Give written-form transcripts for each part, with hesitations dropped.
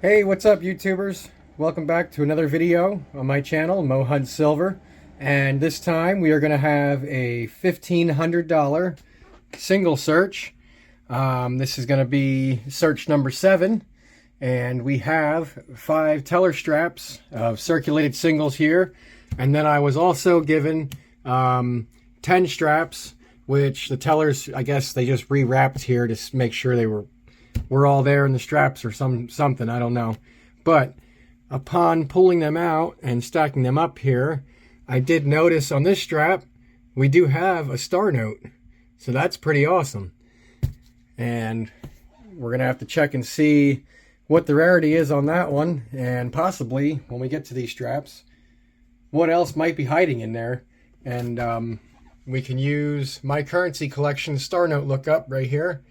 Hey, what's up YouTubers? Welcome back to another video on my channel, Mo Hunt Silver. And this time we are going to have a $1,500 single search. This is going to be search number 7. And we have 5 teller straps of circulated singles here. And then I was also given 10 straps, which the tellers, I guess they just rewrapped here to make sure they were all there in the straps or something, I don't know. But upon pulling them out and stacking them up here, I did notice on this strap we do have a star note, so that's pretty awesome. And we're gonna have to check and see what the rarity is on that one, and possibly when we get to these straps what else might be hiding in there. And we can use my currency collection star note lookup right here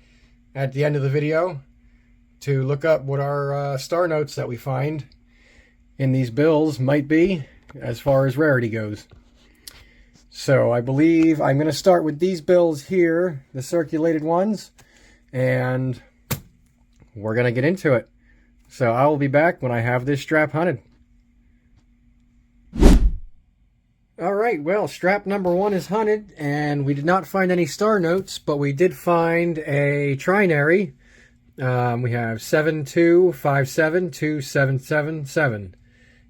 at the end of the video to look up what our star notes that we find in these bills might be as far as rarity goes. So I believe I'm going to start with these bills here, the circulated ones, and we're going to get into it. So I will be back when I have this strap hunted. Alright, well, strap number 1 is hunted, and we did not find any star notes, but we did find a trinary. We have 725727777.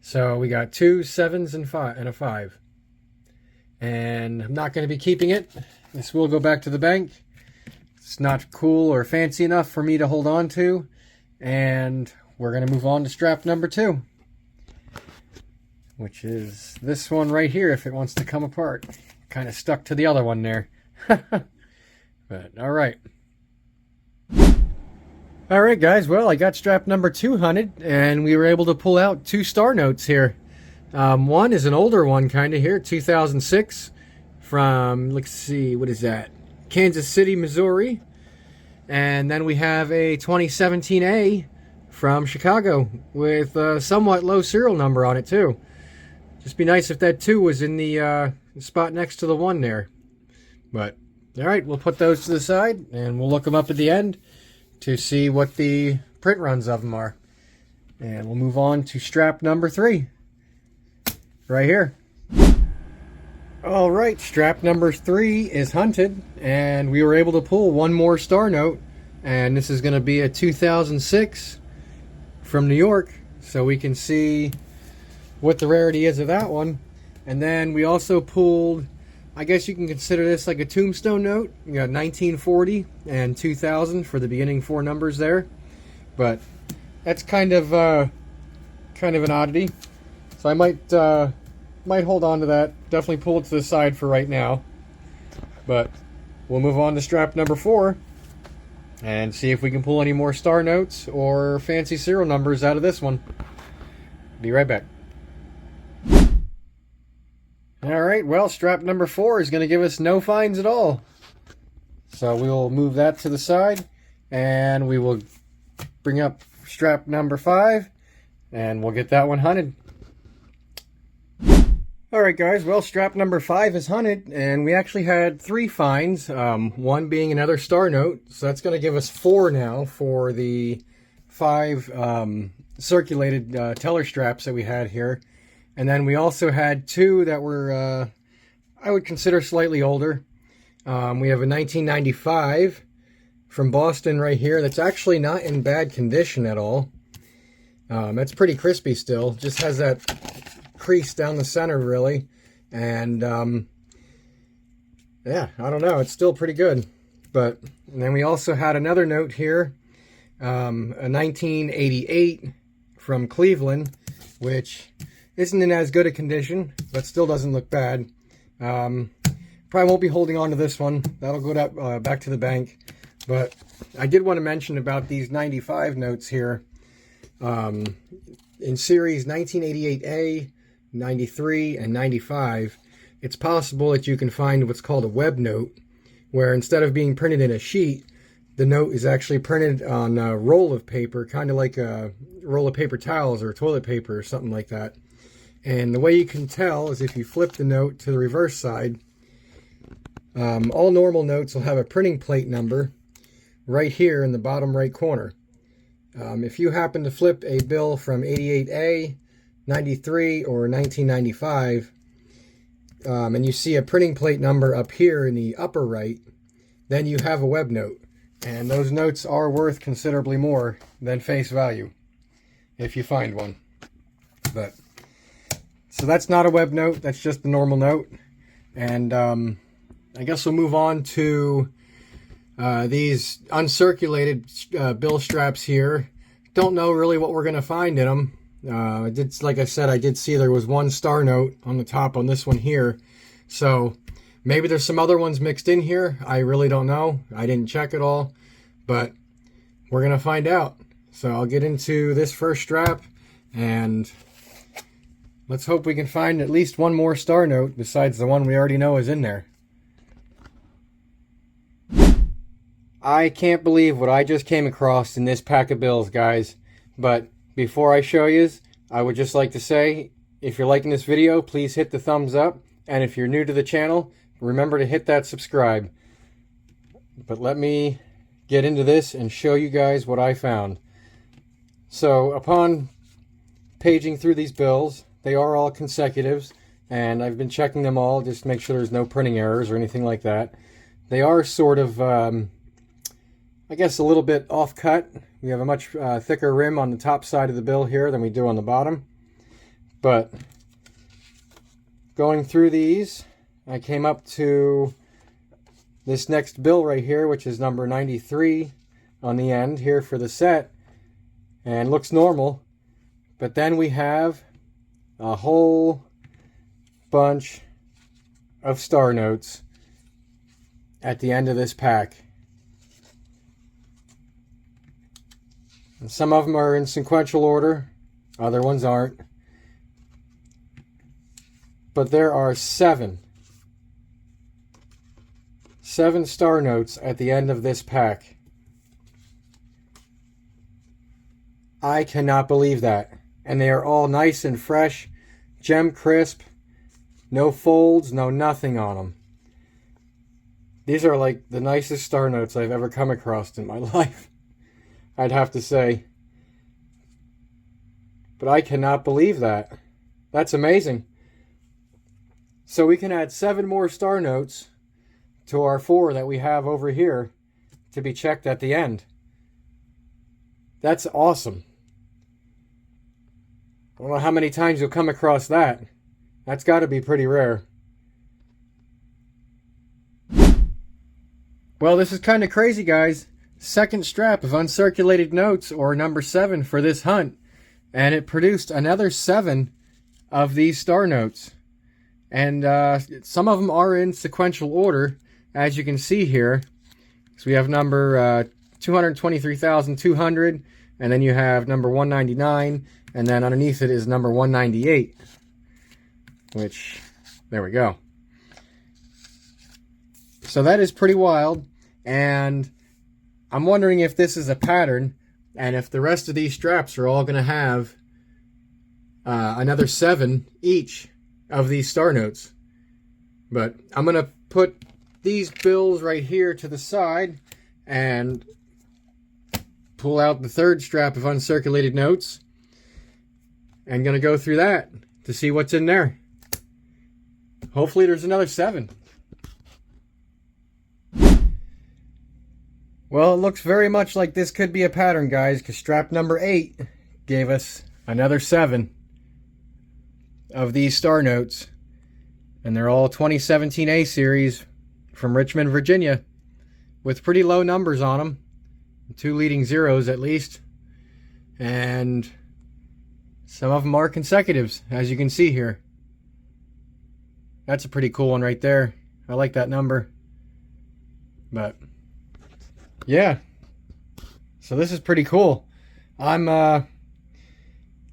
So we got 2 7s and a 5. And I'm not going to be keeping it. This will go back to the bank. It's not cool or fancy enough for me to hold on to. And we're going to move on to strap number 2, which is this one right here if it wants to come apart. Kind of stuck to the other one there. But alright. Alright guys, well, I got strap number 2 hunted, and we were able to pull out 2 star notes here. One is an older one kind of here, 2006, from, let's see, what is that? Kansas City, Missouri. And then we have a 2017A from Chicago with a somewhat low serial number on it too. Just be nice if that 2 was in the spot next to the 1 there. But, alright, we'll put those to the side, and we'll look them up at the end to see what the print runs of them are. And we'll move on to strap number 3. Right here. Alright, strap number 3 is hunted, and we were able to pull one more star note. And this is going to be a 2006 from New York, so we can see what the rarity is of that one. And then we also pulled, I guess you can consider this like a tombstone note. You got 1940 and 2000 for the beginning 4 numbers there. But that's kind of an oddity. So I might hold on to that. Definitely pull it to the side for right now. But we'll move on to strap number 4 and see if we can pull any more star notes or fancy serial numbers out of this one. Be right back. Alright, well, strap number 4 is going to give us no finds at all. So we'll move that to the side, and we will bring up strap number 5, and we'll get that one hunted. Alright guys, well, strap number 5 is hunted, and we actually had 3 finds, one being another star note, so that's going to give us 4 now for the 5 circulated teller straps that we had here. And then we also had 2 that were, I would consider slightly older. We have a 1995 from Boston right here that's actually not in bad condition at all. It's pretty crispy still. Just has that crease down the center really. And yeah, I don't know. It's still pretty good. And then we also had another note here, a 1988 from Cleveland, which isn't in as good a condition, but still doesn't look bad. Probably won't be holding on to this one. That'll go back to the bank. But I did want to mention about these 95 notes here. In series 1988A, 93, and 95, it's possible that you can find what's called a web note, where instead of being printed in a sheet, the note is actually printed on a roll of paper, kind of like a roll of paper towels or toilet paper or something like that. And the way you can tell is if you flip the note to the reverse side. All normal notes will have a printing plate number right here in the bottom right corner. If you happen to flip a bill from 88A, 93, or 1995, and you see a printing plate number up here in the upper right, then you have a web note. And those notes are worth considerably more than face value, if you find one. But so that's not a web note, that's just a normal note. And I guess we'll move on to these uncirculated bill straps here. Don't know really what we're going to find in them. Like I said, I did see there was one star note on the top on this one here. So maybe there's some other ones mixed in here. I really don't know. I didn't check it all, but we're going to find out. So I'll get into this first strap, and let's hope we can find at least one more star note besides the one we already know is in there. I can't believe what I just came across in this pack of bills, guys. But before I show you, I would just like to say, if you're liking this video, please hit the thumbs up. And if you're new to the channel, remember to hit that subscribe. But let me get into this and show you guys what I found. So upon paging through these bills, they are all consecutives, and I've been checking them all just to make sure there's no printing errors or anything like that. They are sort of, I guess, a little bit off cut. We have a much thicker rim on the top side of the bill here than we do on the bottom. But going through these, I came up to this next bill right here, which is number 93 on the end here for the set, and looks normal. But then we have a whole bunch of star notes at the end of this pack. And some of them are in sequential order, other ones aren't. But there are seven star notes at the end of this pack. I cannot believe that. And they are all nice and fresh, gem crisp, no folds, no nothing on them. These are like the nicest star notes I've ever come across in my life, I'd have to say. But I cannot believe that. That's amazing. So we can add 7 more star notes to our 4 that we have over here to be checked at the end. That's awesome. I don't know how many times you'll come across that. That's got to be pretty rare. Well, this is kind of crazy, guys. Second strap of uncirculated notes, or number 7 for this hunt. And it produced another 7 of these star notes. And some of them are in sequential order, as you can see here. So we have number 223,200, and then you have number 199, and then underneath it is number 198. Which, there we go. So that is pretty wild, and I'm wondering if this is a pattern, and if the rest of these straps are all going to have another 7 each of these star notes. But I'm going to put these bills right here to the side and pull out the third strap of uncirculated notes, and going to go through that to see what's in there. Hopefully there's another 7. Well, it looks very much like this could be a pattern, guys, because strap number 8 gave us another 7 of these star notes. And they're all 2017 A series from Richmond, Virginia, with pretty low numbers on them. 2 leading zeros at least. And some of them are consecutives, as you can see here. That's a pretty cool one right there. I like that number. But yeah, so this is pretty cool. I'm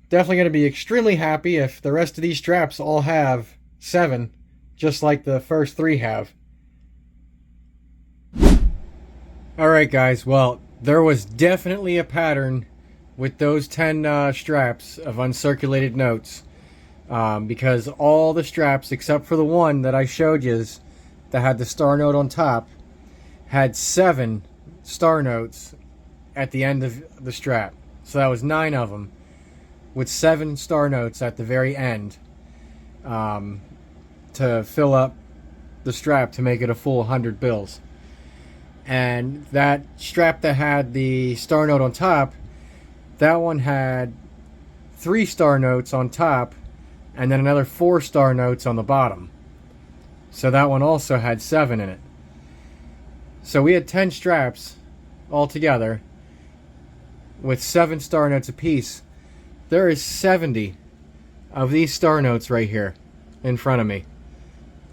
definitely going to be extremely happy if the rest of these straps all have 7, just like the first 3 have. Alright guys, well, there was definitely a pattern with those 10 straps of uncirculated notes. Because all the straps, except for the one that I showed you that had the star note on top, had 7 star notes at the end of the strap. So that was 9 of them, with 7 star notes at the very end, to fill up the strap to make it a full 100 bills. And that strap that had the star note on top, that one had 3 star notes on top and then another 4 star notes on the bottom. So that one also had 7 in it. So we had 10 straps all together with 7 star notes apiece. There is 70 of these star notes right here in front of me.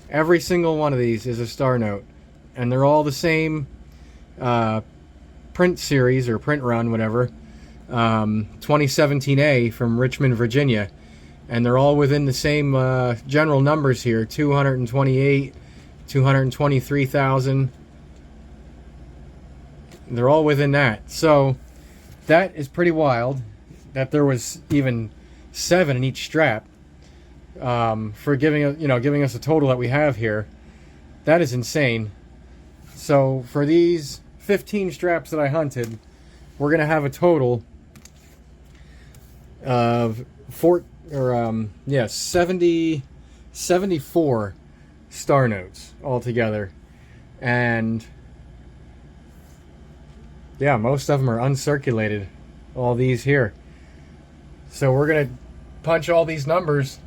Every single one of these is a star note, and they're all the same print series or print run, whatever, 2017A from Richmond, Virginia, and they're all within the same general numbers here: 228, 223,000. They're all within that. So that is pretty wild that there was even 7 in each strap, for giving us a total that we have here. That is insane. So for these 15 straps that I hunted, we're gonna have a total of 74 star notes altogether. And yeah, most of them are uncirculated, all these here. So we're gonna punch all these numbers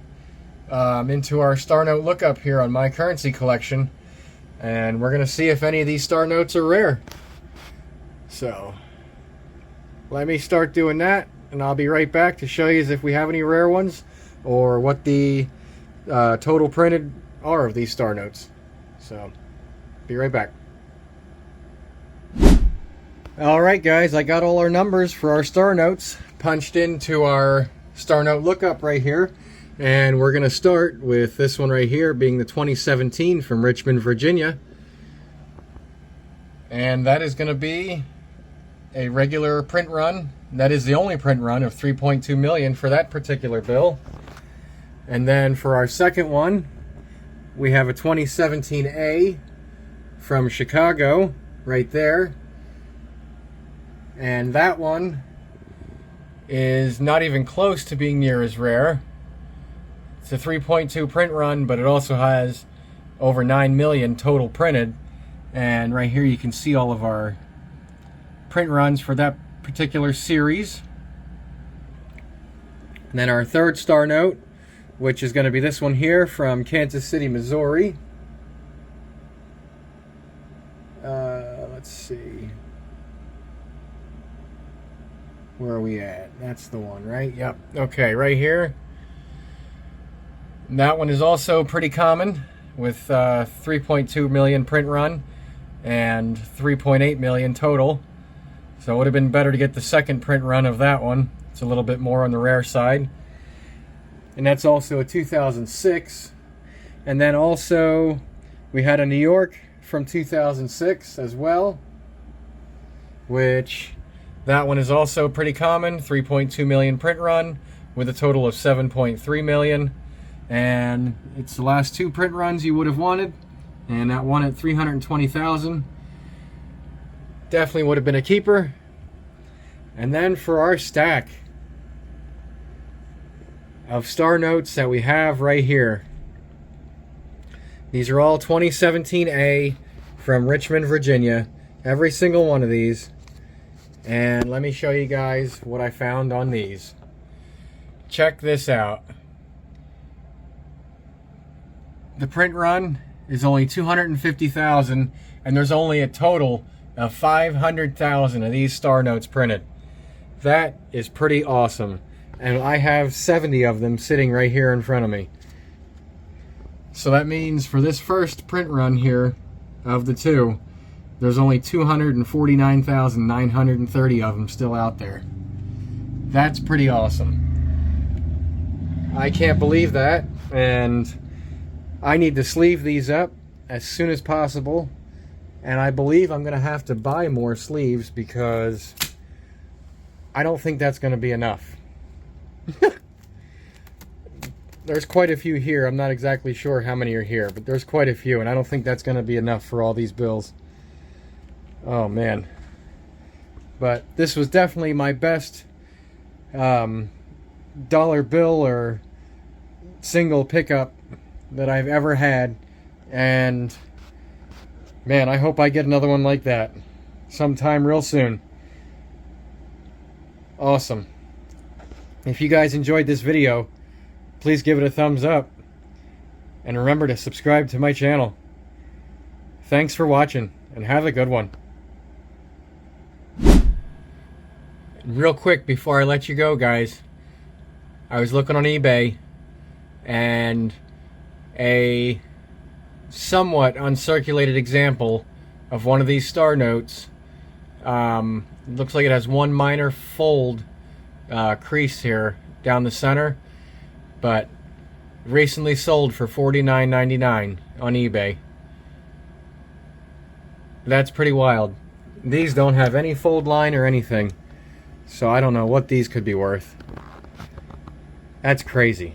into our star note lookup here on My Currency Collection, and we're gonna see if any of these star notes are rare. So let me start doing that, and I'll be right back to show you if we have any rare ones or what the total printed are of these star notes. So be right back. Alright guys, I got all our numbers for our star notes punched into our star note lookup right here, and we're going to start with this one right here being the 2017 from Richmond, Virginia, and that is going to be a regular print run. That is the only print run of 3.2 million for that particular bill. And then for our second one, we have a 2017A from Chicago right there. And that one is not even close to being near as rare. It's a 3.2 print run, but it also has over 9 million total printed. And right here you can see all of our print runs for that particular series. And then our third star note, which is going to be this one here from Kansas City, Missouri. Let's see. Where are we at? That's the one, right? Yep. Okay, right here. And that one is also pretty common, with 3.2 million print run and 3.8 million total. So it would have been better to get the second print run of that one. It's a little bit more on the rare side. And that's also a 2006. And then also we had a New York from 2006 as well, which that one is also pretty common, 3.2 million print run with a total of 7.3 million. And it's the last 2 print runs you would have wanted. And that one at 320,000 definitely would have been a keeper. And then for our stack of star notes that we have right here, these are all 2017A from Richmond, Virginia. Every single one of these. And let me show you guys what I found on these. Check this out. The print run is only 250,000, and there's only a total of 500,000 of these star notes printed. That is pretty awesome. And I have 70 of them sitting right here in front of me. So that means for this first print run here of the 2, there's only 249,930 of them still out there. That's pretty awesome. I can't believe that, and I need to sleeve these up as soon as possible. And I believe I'm going to have to buy more sleeves because I don't think that's going to be enough. There's quite a few here. I'm not exactly sure how many are here, but there's quite a few, and I don't think that's going to be enough for all these bills. Oh man. But this was definitely my best dollar bill or single pickup that I've ever had, and man, I hope I get another one like that sometime real soon. Awesome. If you guys enjoyed this video, please give it a thumbs up, and remember to subscribe to my channel. Thanks for watching, and have a good one. Real quick before I let you go, guys, I was looking on eBay, and a somewhat uncirculated example of one of these star notes, looks like it has one minor fold crease here down the center, but recently sold for $49.99 on eBay. That's pretty wild. These don't have any fold line or anything, so I don't know what these could be worth. That's crazy.